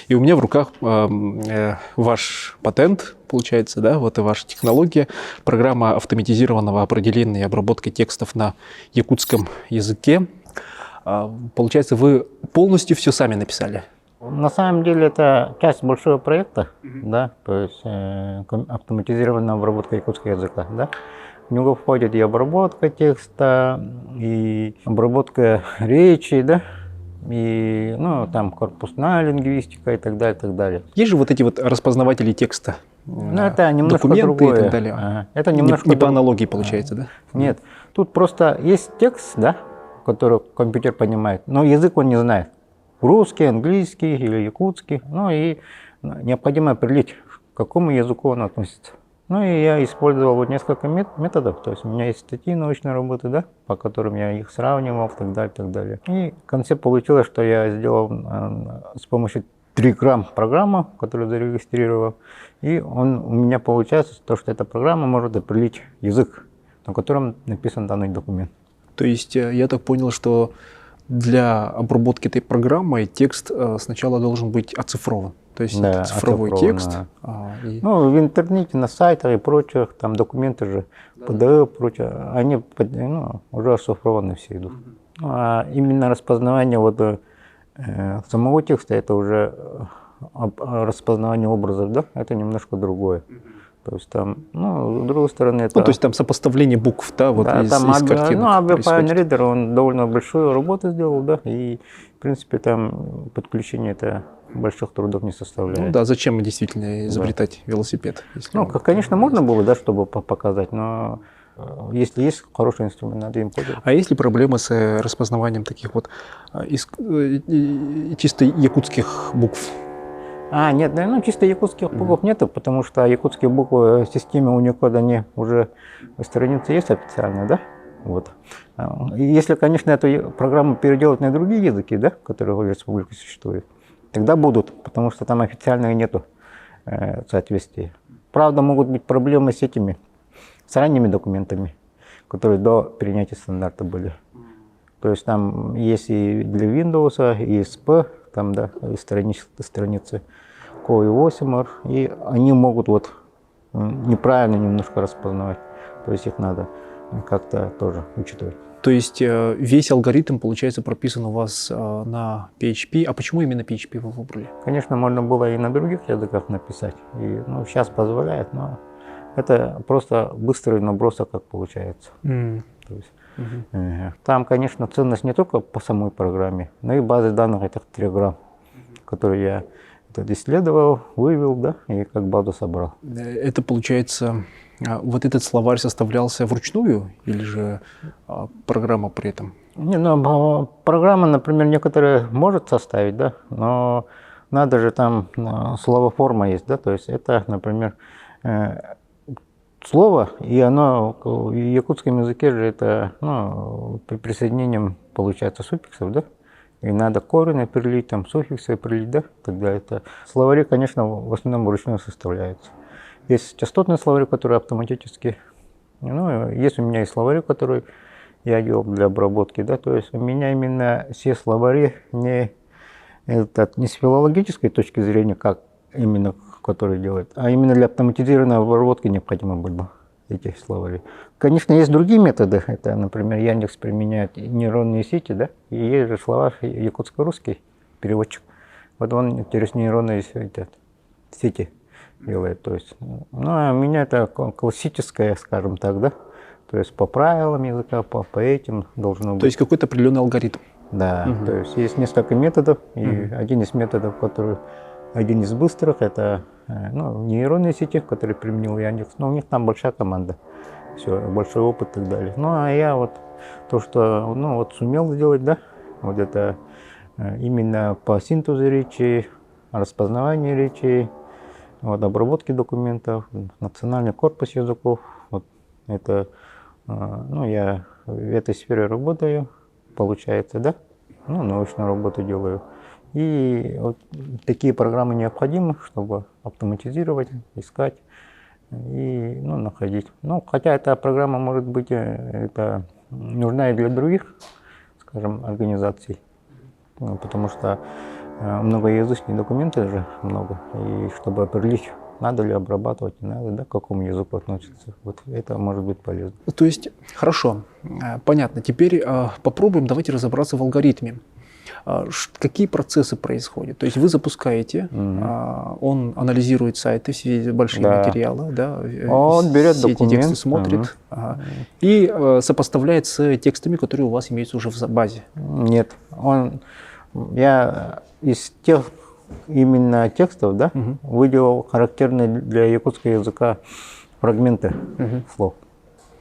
И у меня в руках ваш патент, получается, да, вот и ваша технология, программа автоматизированного определения и обработки текстов на якутском языке. Получается, вы полностью все сами написали? На самом деле это часть большого проекта, да, то есть автоматизированная обработка якутского языка, да. В него входит и обработка текста, и обработка речи, да, и, ну, там корпусная лингвистика и так далее, и так далее. Есть же вот эти вот распознаватели текста, Ну, это немножко документы другое. и так далее. Ага. Это немножко не по аналогии получается, да? Нет, тут просто есть текст, да, который компьютер понимает, но язык он не знает. Русский, английский или якутский, ну и необходимо определить, к какому языку он относится. Ну и я использовал вот несколько методов, то есть у меня есть статьи научной работы, да, по которым я их сравнивал и так далее, и так далее. И в конце получилось, что я сделал с помощью Telegram программу, которую зарегистрировал, и у меня получается то, что эта программа может определить язык, на котором написан данный документ. То есть я так понял, что для обработки этой программы текст сначала должен быть оцифрован. То есть Да, это цифровой текст. Ну, в интернете, на сайтах и прочих, там документы же, PDF, прочее, они уже оцифрованы все идут. А именно распознавание вот, самого текста, это уже распознавание образов, да, это немножко другое. То есть там, ну, с другой стороны, это... Ну, то есть там сопоставление букв, да, вот да, из Ну, картинок Fine Reader, он довольно большую работу сделал, да, и, в принципе, там подключение это больших трудов не составляет. Ну да, зачем действительно изобретать велосипед? Ну, конечно, можно было, да, чтобы показать, но если есть хороший инструмент, надо им пользоваться. А есть ли проблемы с распознаванием таких вот чисто якутских букв? Нет, ну чисто якутских букв нету, потому что якутские буквы в системе Unicode, они уже страницы есть официально, да? Вот. И если, конечно, эту программу переделать на другие языки, да, которые в республике существуют, тогда будут, потому что там официально нету соответствия. Правда, могут быть проблемы с этими, с ранними документами, которые до принятия стандарта были. То есть там есть и для Windows, и SP, там, да, и страницы COI8, и они могут вот неправильно немножко распознавать. То есть их надо как-то тоже учитывать. То есть весь алгоритм, получается, прописан у вас на PHP. А почему именно PHP вы выбрали? Конечно, можно было и на других языках написать. И, ну, сейчас позволяет, но это просто быстрый набросок, как получается. То есть, там, конечно, ценность не только по самой программе, но и базы данных этих Telegram, которые я исследовал, вывел, да, и как базу собрал. Это получается, вот этот словарь составлялся вручную или же программа при этом? Не, ну, программа, например, некоторые может составить, да, но надо же там словоформа есть, да, то есть это, например, слово, и оно в якутском языке же это, ну, при присоединении получается суффиксов, да, и надо корень определить, там суффиксы определить, да, тогда это словари, конечно, в основном вручную составляются. Есть частотные словари, которые автоматически, ну, есть у меня и словари, которые я делал для обработки, да, то есть у меня именно все словари не с филологической точки зрения, как именно который делает, а именно для автоматизированной обработки необходимо было эти словари. Конечно, есть другие методы, это, например, Яндекс применяет нейронные сети, да, и есть же словарь якутско-русский переводчик, вот он через нейронные сети делает, то есть, ну, а у меня это классическое, скажем так, да, то есть по правилам языка, по этим должно быть. То есть какой-то определенный алгоритм? Да, то есть есть несколько методов, и один из методов, который один из быстрых, это, ну, нейронные сети, которые применил Яндекс, но у них там большая команда, все, большой опыт и так далее. Ну, а я вот то, что, ну, вот сумел сделать, да, вот это именно по синтезу речи, распознаванию речи, вот, обработке документов, национальный корпус языков, вот это, ну, я в этой сфере работаю, получается, да, ну, научную работу делаю. И вот такие программы необходимы, чтобы автоматизировать, искать и, ну, находить. Ну, хотя эта программа, может быть, это нужна и для других, скажем, организаций. потому что многоязычные документы же много, и чтобы определить, надо ли обрабатывать, не надо, да, к какому языку относится. Вот это может быть полезно. То есть, хорошо, понятно. Теперь попробуем, давайте разобраться в алгоритме. Какие процессы происходят? То есть вы запускаете, он анализирует сайты, все большие материалы, да, он берет все документ, эти тексты смотрит и сопоставляет с текстами, которые у вас имеются уже в базе. Нет, я из тех именно текстов, да, выделил характерные для якутского языка фрагменты слов.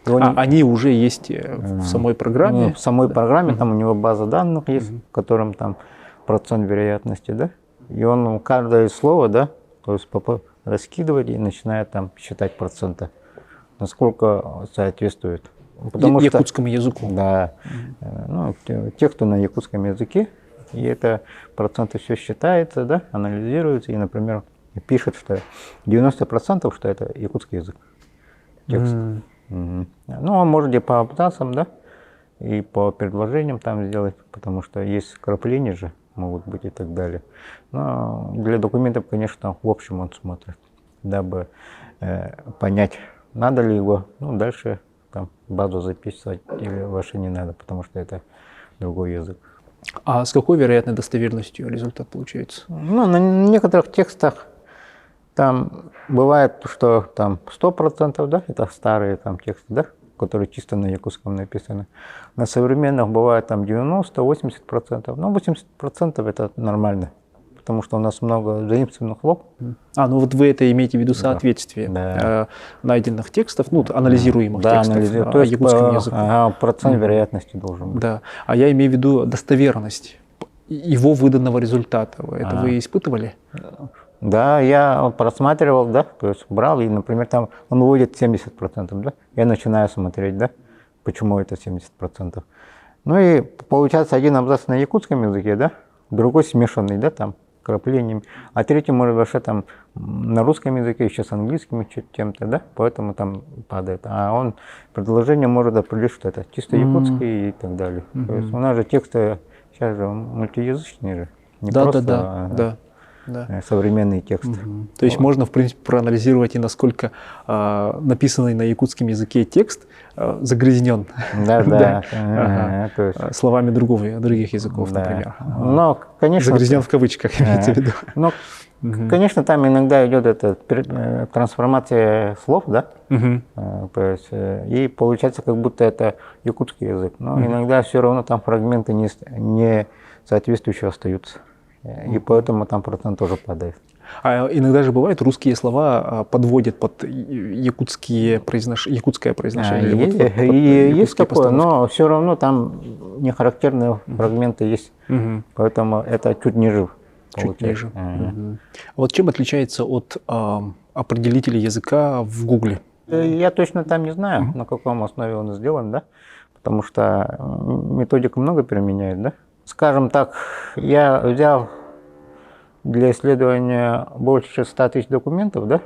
Они уже есть в самой программе? В самой программе, там у него база данных есть, в котором там процент вероятности, да, и он каждое слово, да, то есть раскидывает и начинает там считать проценты, насколько соответствует. Потому якутскому языку? Да, ну, те, кто на якутском языке, и это проценты все считается, да, анализируется, и, например, пишет, что 90%, что это якутский язык. Текст. Ну, он может и по абзацам, да, и по предложениям там сделать, потому что есть вкрапления же, могут быть и так далее. Но для документов, конечно, в общем он смотрит, дабы понять, надо ли его, ну, дальше там базу записывать или вообще не надо, потому что это другой язык. А с какой вероятной достоверностью результат получается? Ну, на некоторых текстах там бывает, что там 100%, да, это старые там тексты, да, которые чисто на якутском написаны. На современных бывает там 90-80%. Но 80% это нормально, потому что у нас много заимствованных слов. Ну вот вы это имеете в виду соответствие найденных текстов, ну, анализируемых текстов то есть якутскому языку. Процент вероятности должен быть. Да, а я имею в виду достоверность его выданного результата. Это вы испытывали? Да, я просматривал, да, то есть брал, и, например, там он выводит 70%, да, я начинаю смотреть, да, почему это 70%. Ну и получается один абзац на якутском языке, да, другой смешанный, да, там, вкраплениями, а третий может вообще там на русском языке, еще с английским чем-то, да, поэтому там падает. А он предложение может определить, что это чисто якутский и так далее. То есть у нас же тексты сейчас же мультиязычные же, не просто современные тексты. То есть можно, в принципе, проанализировать и насколько написанный на якутском языке текст загрязнен словами других языков, например. Но, конечно, загрязнен в кавычках, имеется в виду. Но, конечно, там иногда идет эта трансформация слов, да, то есть, и получается, как будто это якутский язык. Но иногда все равно там фрагменты не соответствующие остаются. И поэтому там процент тоже падает. А иногда же бывает, русские слова подводят под якутское произношение. Есть такое, но все равно там нехарактерные фрагменты есть. Поэтому это чуть ниже. Чуть ниже. Вот чем отличается от определителя языка в Гугле? Я точно там не знаю, на каком основе он сделан, да, потому что методику много применяют, да. Скажем так, я взял для исследования больше 100 тысяч документов, да,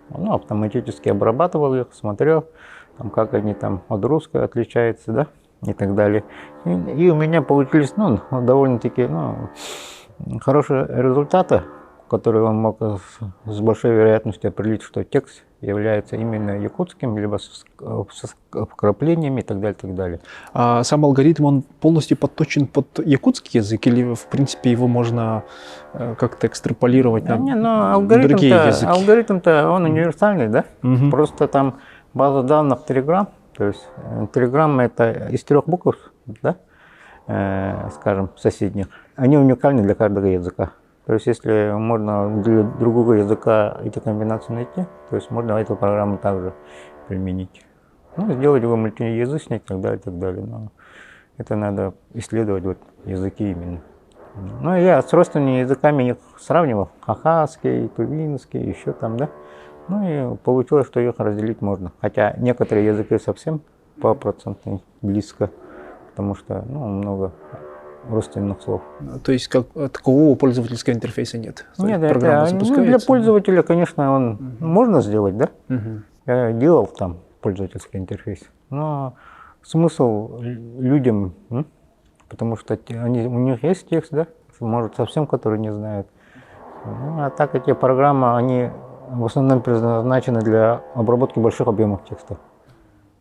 ну, автоматически обрабатывал их, смотрел, там, как они там от русского отличаются, да, и так далее. И у меня получились, ну, довольно-таки, ну, хорошие результаты, которые он мог с большой вероятностью определить, что текст является именно якутским, либо с вкраплениями и так далее, и так далее. А сам алгоритм, он полностью подточен под якутский язык, или, в принципе, его можно как-то экстраполировать на другие языки? Алгоритм-то, он универсальный, да? Просто там база данных Telegram, то есть Telegram это из 3 букв, да, скажем, соседних, они уникальны для каждого языка. То есть, если можно для другого языка эти комбинации найти, то есть можно эту программу также применить. Ну, сделать его мультиязычник и так далее, и так далее. Но это надо исследовать вот языки именно. Ну, я с родственными языками их сравнивал. Хакасский, тувинский, еще там, да. Ну, и получилось, что их разделить можно. Хотя некоторые языки совсем по процентной близко, потому что, ну, много родственных слов. То есть такового пользовательского интерфейса нет? Нет, это, для пользователя, конечно, он можно сделать, да? Я делал там пользовательский интерфейс, но смысл людям, потому что у них есть текст, да, может совсем, который не знают. Ну, а так эти программы, они в основном предназначены для обработки больших объемов текста.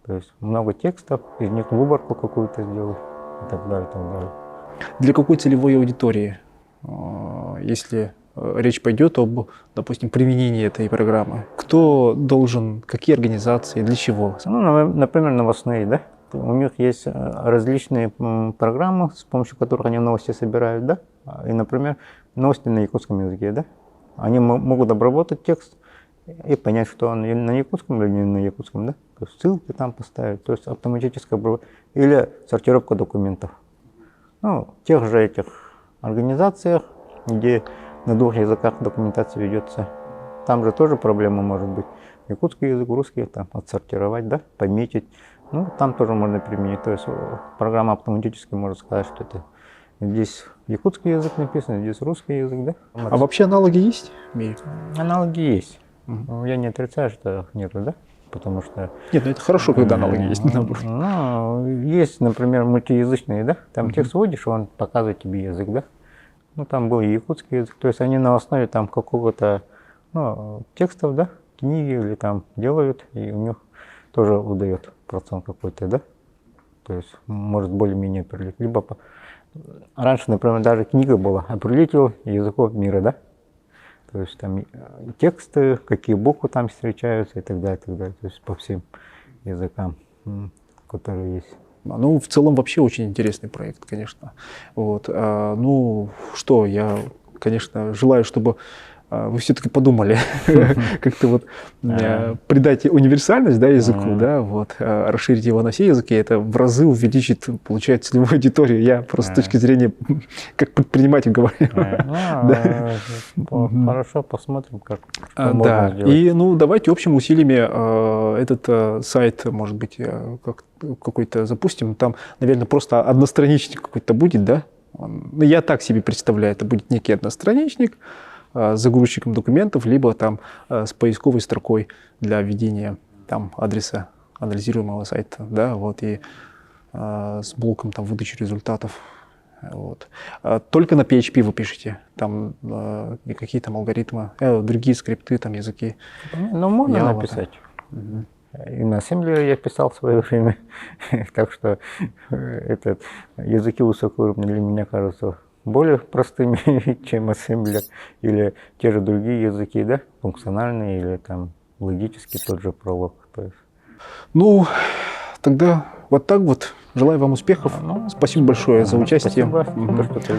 То есть много текстов, из них выборку какую-то сделать и так далее, и так далее. Для какой целевой аудитории, если речь пойдет об, допустим, применении этой программы? Кто должен, какие организации, для чего? Ну, например, новостные, да? У них есть различные программы, с помощью которых они новости собирают, да? И, например, новости на якутском языке, да? Они могут обработать текст и понять, что он на якутском или не на якутском, да? То есть ссылки там поставить, то есть автоматическая обработка или сортировка документов. Ну, в тех же этих организациях, где на двух языках документация ведется, там же тоже проблема может быть. Якутский язык, русский, там отсортировать, да, пометить. Ну, там тоже можно применить. То есть программа автоматически может сказать, что это здесь якутский язык написан, здесь русский язык, да. А вообще аналоги есть в мире? Аналоги есть. Я не отрицаю, что их нету, да, потому что... Нет, ну это хорошо, когда аналоги есть. Ну, есть, например, мультиязычные, да, там текст вводишь, он показывает тебе язык, да. Ну, там был и якутский язык, то есть они на основе там какого-то, ну, текстов, да, книги или там делают, и у них тоже выдает процент какой-то, да, то есть может более-менее определить. Либо раньше, например, даже книга была «Определитель языков мира», да, то есть там тексты, какие буквы там встречаются и так далее, то есть по всем языкам, которые есть. Ну, в целом вообще очень интересный проект, конечно. Вот. Ну, что, я, конечно, желаю, чтобы вы все-таки подумали, как-то вот придать универсальность, да, языку, да, вот, расширить его на все языки, это в разы увеличит, получается, целевую аудиторию. Я просто с точки зрения, как предприниматель говорю. Хорошо, посмотрим, как можно сделать. И, ну, давайте общими усилиями этот сайт, может быть, какой-то запустим. Там, наверное, просто одностраничник какой-то будет, да? Я так себе представляю, это будет некий одностраничник с загрузчиком документов, либо там с поисковой строкой для введения там адреса анализируемого сайта, да, вот, и с блоком там выдачи результатов. Вот. Только на PHP вы пишете, там никакие там алгоритмы, другие скрипты, там языки. Ну, можно написать. И на Assembler я писал в свое время, так что языки высокого уровня для меня кажутся более простыми, чем Assembler, или те же другие языки, да, функциональные, или там логический тот же Prolog. То есть. Ну, тогда вот так вот. Желаю вам успехов. Спасибо большое за участие. Спасибо, что ты